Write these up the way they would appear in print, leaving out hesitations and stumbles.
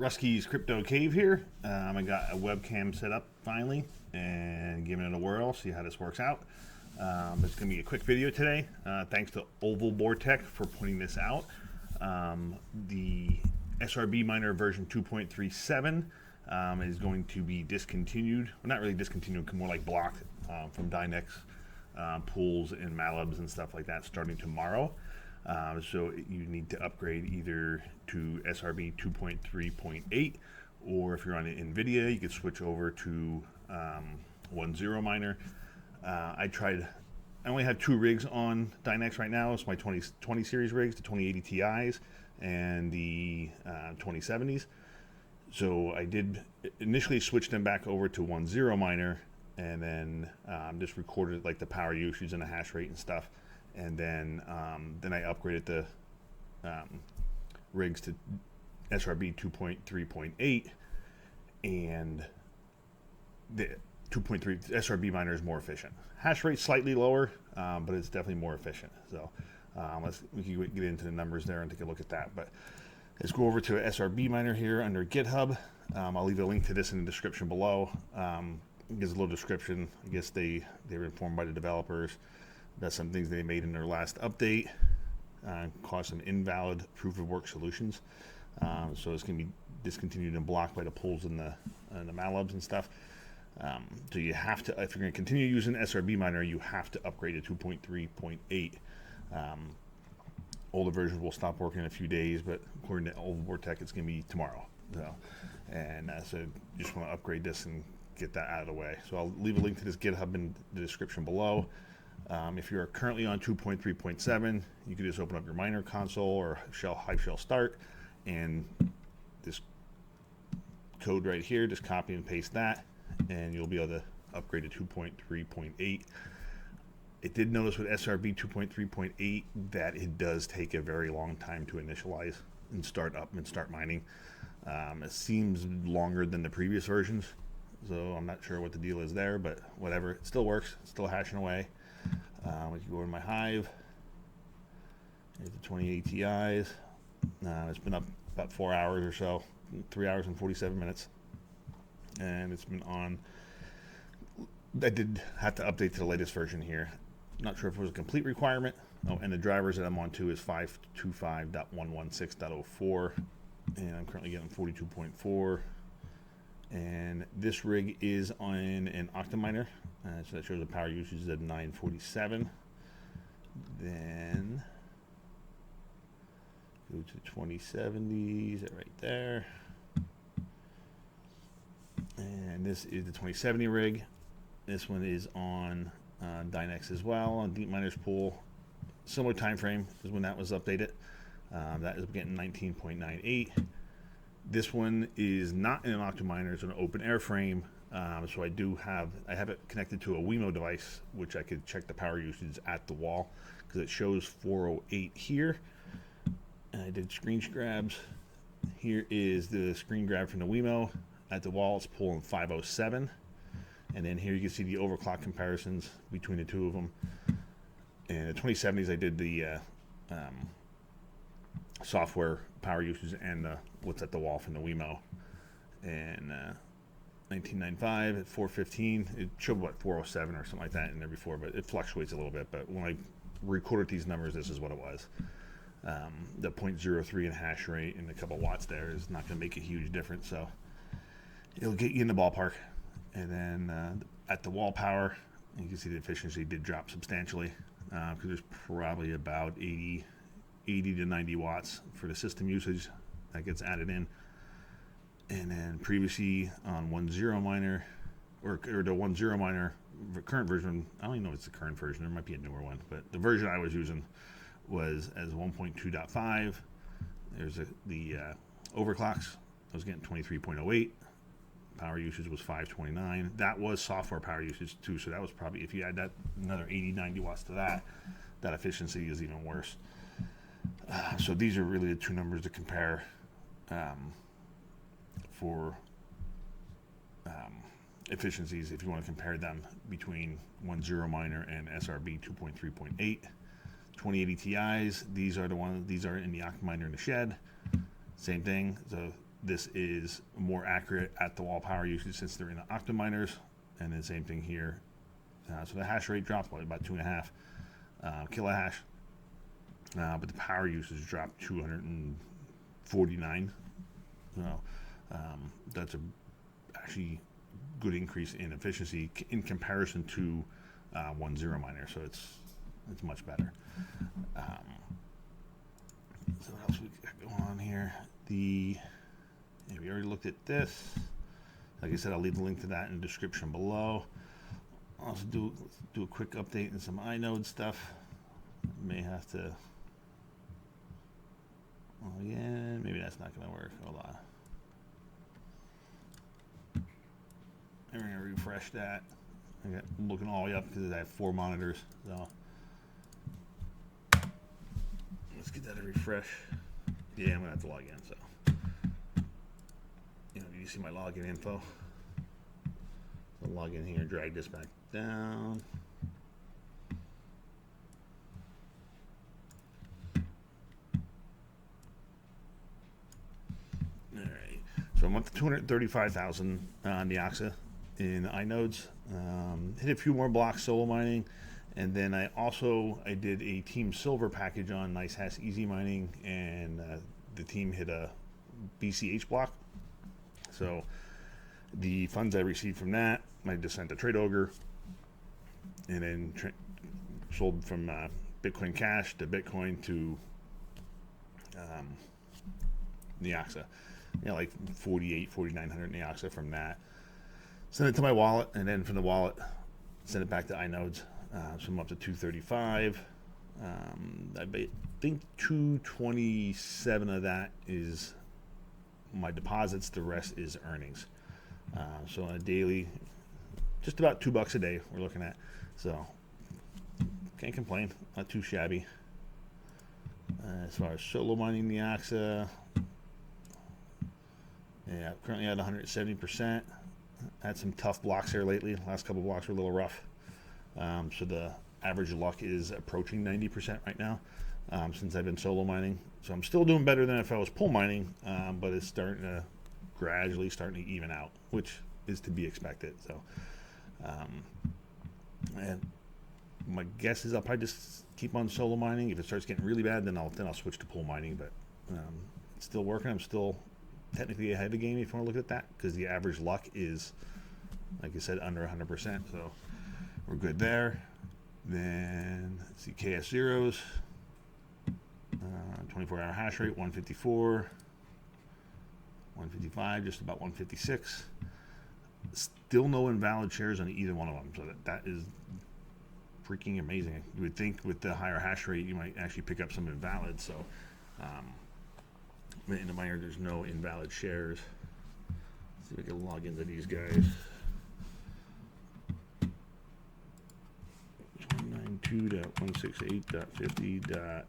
Rusky's Crypto Cave here. I got a webcam set up finally and giving it a whirl, see how this works out. It's going to be a quick video today. Thanks to Oval Bortech for putting this out. The SRB miner version 2.37 is going to be discontinued. Well, not really discontinued, more like blocked from Dynex pools and MATLABs and stuff like that starting tomorrow. So you need to upgrade either to SRB 2.3.8, or if you're on NVIDIA, you could switch over to 1.0 miner. I only have 2 rigs on Dynex right now. It's my 20 series rigs, the 2080 Ti's and the 2070s. So I did initially switch them back over to 1.0 miner, and then just recorded like the power usage and the hash rate and stuff. And then I upgraded the rigs to SRB 2.3.8, and the 2.3 SRB miner is more efficient. Hash rate slightly lower, but it's definitely more efficient. So we can get into the numbers there and take a look at that. But let's go over to an SRB miner here under GitHub. I'll leave a link to this in the description below. It gives a little description. I guess they were informed by the developers. That's some things they made in their last update, caused some invalid proof of work solutions. So it's going to be discontinued and blocked by the pools and the MATLABs and stuff. So you have to, if you're going to continue using SRB miner, you have to upgrade to 2.3.8. Older versions will stop working in a few days, but according to Old Vortech, it's going to be tomorrow. So you just want to upgrade this and get that out of the way. So I'll leave a link to this GitHub in the description below. If you're currently on 2.3.7, you can just open up your miner console or Hype start, and this code right here, just copy and paste that, and you'll be able to upgrade to 2.3.8. It did notice with SRB 2.3.8 that it does take a very long time to initialize and start up and start mining. It seems longer than the previous versions, so I'm not sure what the deal is there, but whatever, it still works, it's still hashing away. We can go in my Hive. Here's the 2080 Ti's. It's been up about 4 hours or so, 3 hours and 47 minutes, and it's been on. I did have to update to the latest version here. Not sure if it was a complete requirement. Oh, and the drivers that I'm on to is 525.116.04, and I'm currently getting 42.4. And this rig is on an Octaminer, so that shows the power usage is at 947. Then go to 2070s, right there. And this is the 2070 rig. This one is on Dynex as well, on Deep Miners Pool. Similar time frame is when that was updated. That is getting 19.98. This one is not in an Octaminer, it's an open airframe. So I have it connected to a Wemo device, which I could check the power usage at the wall, because it shows 408 here. And I did screen grabs. Here is the screen grab from the Wemo. At the wall, it's pulling 507. And then here you can see the overclock comparisons between the two of them. And the 2070s, I did the software power usage and what's at the wall from the Wemo. And 1995 at 415, it showed what 407 or something like that in there before, but it fluctuates a little bit. But when I recorded these numbers, this is what it was. The 0.03 in hash rate and a couple watts there is not going to make a huge difference, so it'll get you in the ballpark. And then at the wall power, you can see the efficiency did drop substantially, because there's probably about 80 to 90 watts for the system usage that gets added in. And then previously on 1.0 miner, or the 1.0 miner current version, I don't even know if it's the current version, there might be a newer one, but the version I was using was as 1.2.5. There's the overclocks. I was getting 23.08. Power usage was 529. That was software power usage too, so that was probably, if you add that another 80-90 watts to that efficiency is even worse. So these are really the two numbers to compare for efficiencies if you want to compare them between 1.0 miner and SRB 2.3.8. 2080 Ti's, these are in the Octaminer in the shed. Same thing. So this is more accurate at the wall power usage since they're in the octaminers, and then same thing here. So the hash rate dropped by about 2.5 kilohash, but the power usage dropped 249. So that's a actually good increase in efficiency in comparison to 1.0 miner. So it's much better. So what else we got going on here? We already looked at this. Like I said, I'll leave the link to that in the description below. I'll also do a quick update and some inode stuff. May have to. Oh yeah, maybe that's not going to work. Hold on. I'm going to refresh that. I'm looking all the way up because I have 4 monitors. So let's get that a refresh. Yeah, I'm going to have to log in. So, you see my login info? So log in here, drag this back down. All right. So I'm up to 235,000 on the Oxa in inodes. Hit a few more blocks solo mining, and then I did a Team Silver package on NiceHash Easy Mining, and the team hit a BCH block. So the funds I received from that, I just sent to Trade Ogre, and then sold from Bitcoin Cash to Bitcoin to the Oxa. Like 4,900 in the Oxa from that. Send it to my wallet, and then from the wallet, send it back to inodes. So I'm up to 235. I think 227 of that is my deposits. The rest is earnings. So on a daily, just about $2 a day we're looking at. So can't complain. Not too shabby. As far as solo mining the Oxa, yeah, currently at 170%. Had some tough blocks here lately. Last couple blocks were a little rough. So the average luck is approaching 90% right now since I've been solo mining. So I'm still doing better than if I was pool mining, but it's gradually starting to even out, which is to be expected. So, and my guess is I'll probably just keep on solo mining. If it starts getting really bad, then I'll switch to pool mining. But it's still working. I'm still technically ahead of the game if you want to look at that, because the average luck is, like I said, under 100%. So we're good there. Then let's see, KS zeros, 24-hour hash rate 154, 155, just about 156. Still no invalid shares on either one of them. So that is freaking amazing. You would think with the higher hash rate you might actually pick up some invalid. So in the miner there's no invalid shares. Let's see if we can log into these guys. 192.168.50.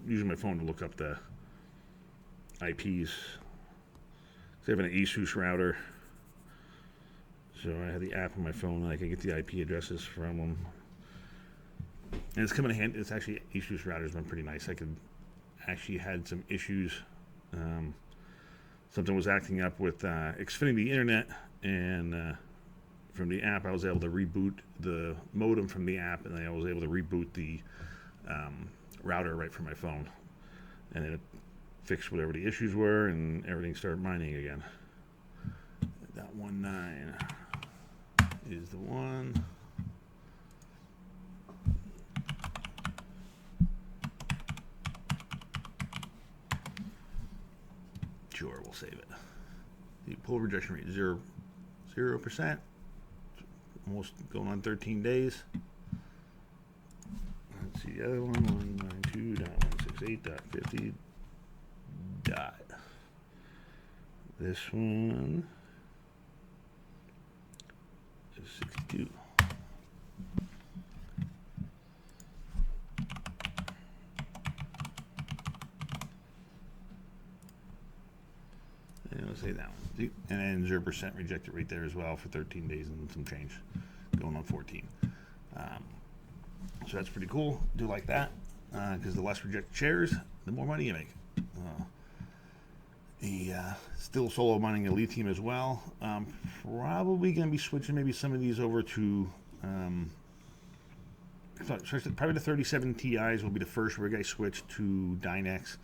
Using my phone to look up the IPs. So I have an ASUS router. So I have the app on my phone and I can get the IP addresses from them. And it's coming in handy. It's actually, ASUS router's been pretty nice. I actually had some issues. Something was acting up with Xfinity Internet, and from the app I was able to reboot the modem from the app, and I was able to reboot the router right from my phone, and it fixed whatever the issues were, and everything started mining again. That 19 is the one. Sure, we'll save it. The pull rejection rate is 0%. Almost going on 13 days. Let's see the other one, 192.168.50. This one is 62. And let's say that one. And then 0% rejected rate there as well for 13 days and some change, going on 14. So that's pretty cool. Do like that, because the less rejected shares, the more money you make. Still solo mining a lithium as well. Probably going to be switching maybe some of these over to probably the 37 Ti's will be the first rig I switch to Dynex.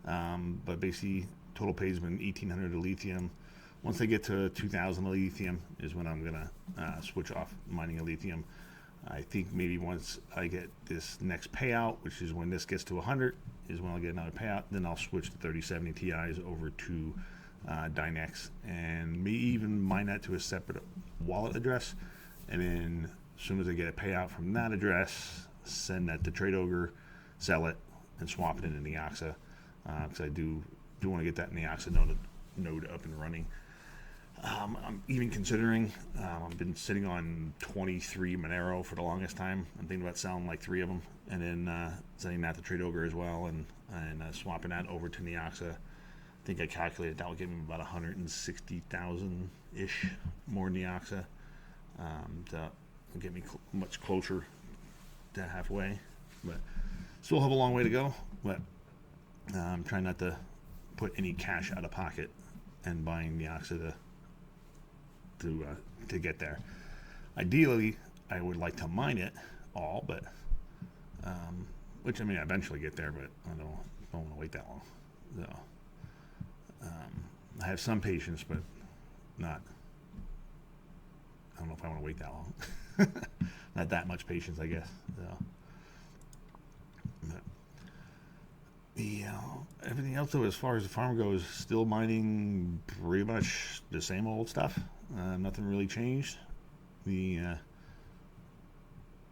But basically, total pay has been 1,800 of lithium. Once they get to 2,000 of lithium is when I'm gonna switch off mining a lithium. I think maybe once I get this next payout, which is when this gets to 100, is when I'll get another payout. Then I'll switch the 3070 Ti's over to Dynex and maybe even mine that to a separate wallet address. And then as soon as I get a payout from that address, send that to TradeOgre, sell it, and swap it into Neoxa. Because I do want to get that Neoxa node up and running. I'm even considering, I've been sitting on 23 Monero for the longest time. I'm thinking about selling like 3 of them and then sending that to TradeOgre as well and swapping that over to Neoxa. I think I calculated that would give me about 160,000-ish more Neoxa to get me much closer to halfway. But still have a long way to go. But I'm trying not to put any cash out of pocket and buying Neoxa to get there. Ideally, I would like to mine it all, but which I mean, I eventually get there, but I don't want to wait that long. So I have some patience, but not. I don't know if I want to wait that long. Not that much patience, I guess. So, but everything else, though, as far as the farm goes, still mining pretty much the same old stuff. Nothing really changed. The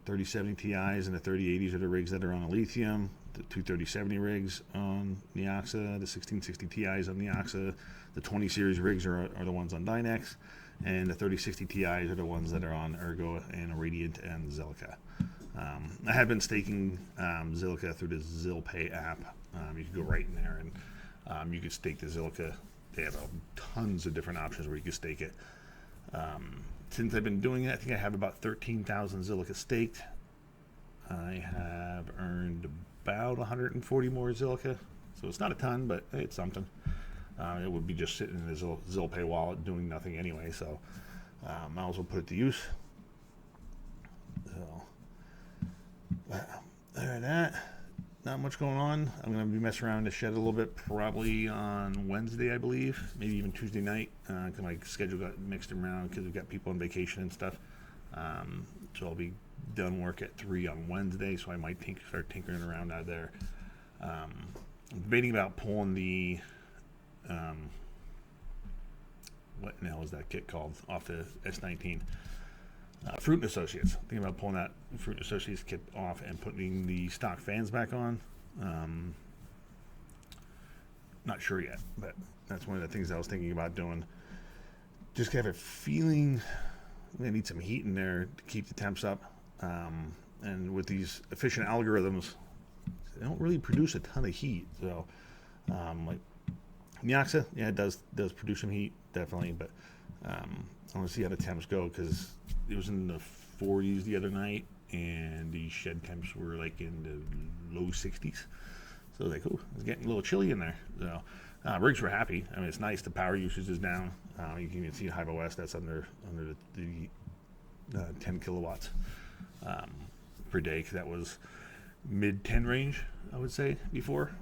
3070 Ti's and the 3080s are the rigs that are on a lithium. The 23070 rigs on Neoxa. The 1660 Ti's on Neoxa. The 20 series rigs are the ones on Dynex. And the 3060 Ti's are the ones that are on Ergo and Radiant and Zilliqa. I have been staking Zilliqa through the ZillPay app. You can go right in there and you can stake the Zilliqa. They have tons of different options where you can stake it. Since I've been doing it, I think I have about 13,000 Zilliqa staked. I have earned about 140 more Zilliqa. So it's not a ton, but it's something. It would be just sitting in the ZillPay wallet doing nothing anyway, so might as well put it to use. So, other than that, not much going on. I'm going to be messing around in the shed a little bit, probably on Wednesday, I believe, maybe even Tuesday night, because my schedule got mixed around because we've got people on vacation and stuff. So I'll be done work at 3 on Wednesday, so I might start tinkering around out there. I'm debating about pulling the what the hell is that kit called off the S19? Fruit and Associates. Thinking about pulling that Fruit and Associates kit off and putting the stock fans back on. Not sure yet, but that's one of the things I was thinking about doing. Just have a feeling they need some heat in there to keep the temps up. And with these efficient algorithms, they don't really produce a ton of heat. So, like Neoxa, yeah, it does produce some heat, definitely, but I want to see how the temps go because it was in the 40s the other night and the shed temps were like in the low 60s. So like, oh, it's getting a little chilly in there. So rigs were happy. I mean, it's nice. The power usage is down. You can even see Hive OS, that's under the 10 kilowatts per day. Cause that was mid 10 range, I would say, before.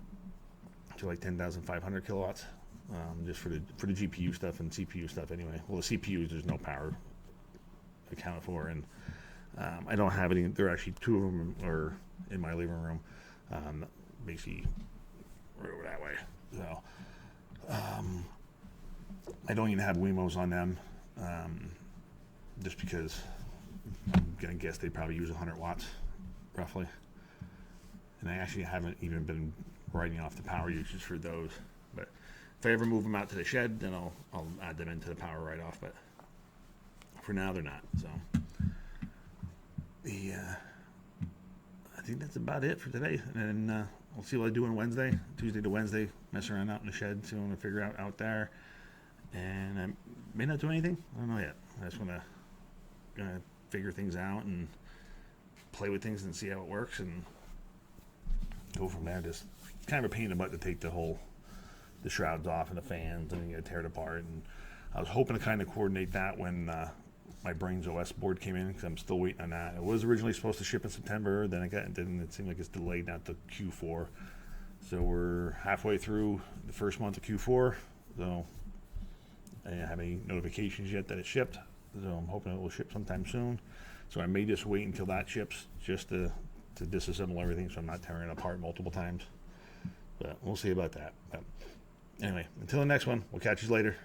To like 10,500 kilowatts, just for the GPU stuff and CPU stuff anyway. Well, the CPUs, there's no power accounted for, and I don't have any. There are actually 2 of them are in my living room, basically right over that way. So I don't even have Wemos on them, just because I'm gonna guess they probably use 100 watts, roughly. And I actually haven't even been writing off the power usage for those, but if I ever move them out to the shed, then I'll add them into the power write-off. But for now, they're not. So I think that's about it for today. And then we'll see what I do on Wednesday, Tuesday to Wednesday, mess around out in the shed, see what I'm gonna figure out there. And I may not do anything. I don't know yet. I just gonna figure things out and play with things and see how it works and go from there. Just kind of a pain in the butt to take the the shrouds off and the fans, and you got to tear it apart. And I was hoping to kind of coordinate that when my Brains OS board came in, because I'm still waiting on that. It was originally supposed to ship in September, then it seemed like it's delayed now to Q4. So we're halfway through the first month of Q4. So I didn't have any notifications yet that it shipped. So I'm hoping it will ship sometime soon. So I may just wait until that ships just to disassemble everything, so I'm not tearing it apart multiple times. But we'll see about that. But anyway, until the next one, we'll catch you later.